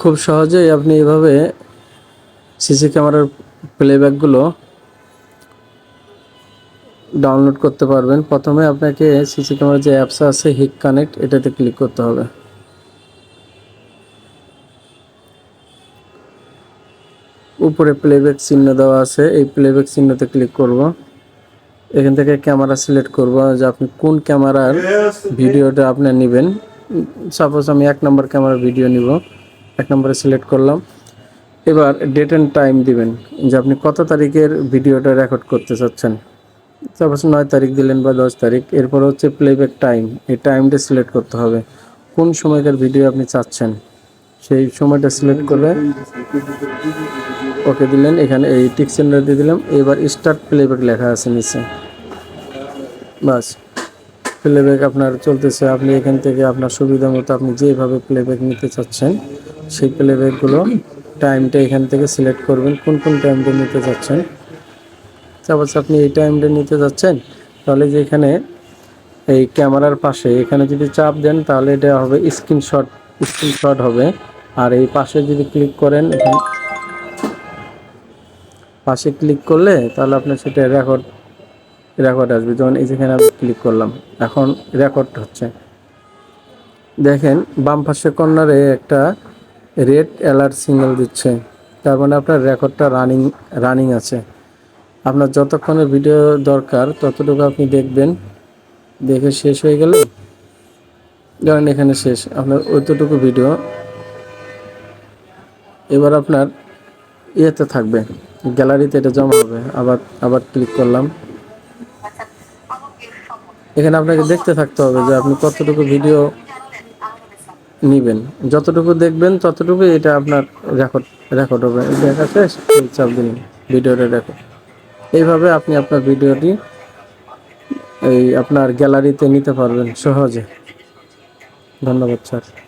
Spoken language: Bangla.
খুব সহজেই আপনি এভাবে সিসি ক্যামেরার প্লেব্যাকগুলো ডাউনলোড করতে পারবেন। প্রথমে আপনাকে সিসি ক্যামেরার যে অ্যাপস আছে হিক কানেক্ট, এটাতে ক্লিক করতে হবে। উপরে প্লেব্যাক চিহ্ন দেওয়া আছে, এই প্লেব্যাক চিহ্নতে ক্লিক করব। এখান থেকে ক্যামেরা সিলেক্ট করব যে আপনি কোন ক্যামেরার ভিডিওটা আপনি নেবেন। সাপোজ আমি 1 নম্বর ক্যামেরার ভিডিও নিব, 1 নম্বরে সিলেক্ট করলাম। এবার ডেট অ্যান্ড টাইম দিবেন যে আপনি কত তারিখের ভিডিওটা রেকর্ড করতে চাচ্ছেন। সাপোজ 9 তারিখ দিলেন বা 10 তারিখ। এরপর হচ্ছে প্লেব্যাক টাইম, এই টাইমটা সিলেক্ট করতে হবে কোন সময়কার ভিডিও আপনি চাচ্ছেন, সেই সময়টা সিলেক্ট করে ওকে দিলেন। এখানে এই টিক চিহ্ন দিয়ে দিলাম। এবার স্টার্ট প্লেব্যাক লেখা আছে নিচে, বাস প্লেব্যাক আপনার চলতেছে। আপনি এখান থেকে আপনার সুবিধা মতো আপনি যেভাবে প্লেব্যাক নিতে চাচ্ছেন সেই প্লেব্যাকগুলো টাইমটা এখান থেকে সিলেক্ট করবেন কোন কোন টাইমটা নিতে চাচ্ছেন। সাপোজ আপনি এই টাইমটা নিতে যাচ্ছেন, তাহলে যে এখানে এই ক্যামেরার পাশে এখানে যদি চাপ দেন তাহলে এটা হবে স্ক্রিনশট হবে। আর এই পাশে যদি ক্লিক করেন, এখানে পাশে ক্লিক করলে তাহলে আপনার সেটা রেকর্ড আসবে। যেমন এই যেখানে আমি ক্লিক করলাম, এখন রেকর্ড হচ্ছে। দেখেন বাম পাশে কর্নারে একটা রেড অ্যালার্ট সিগন্যাল দিচ্ছে, তার মানে আপনার রেকর্ডটা রানিং আছে। আপনার যতক্ষণের ভিডিও দরকার ততটুকু আপনি দেখবেন, দেখে শেষ হয়ে গেলে ধরেন এখানে শেষ আপনার ওইটুকু ভিডিও। এবার আপনার ইয়েতে থাকবে, গ্যালারিতে এটা জমা হবে। আবার ক্লিক করলাম, এখানে আপনাকে দেখতে থাকতে হবে যে আপনি কতটুকু ভিডিও নেবেন। যতটুকু দেখবেন ততটুকু এটা আপনার রেকর্ড হবে। দেখা শেষ, চাপ দিন ভিডিওটা রেকর্ড। এইভাবে আপনি আপনার ভিডিওটি আপনার গ্যালারিতে নিতে পারবেন সহজে। ধন্যবাদ স্যার।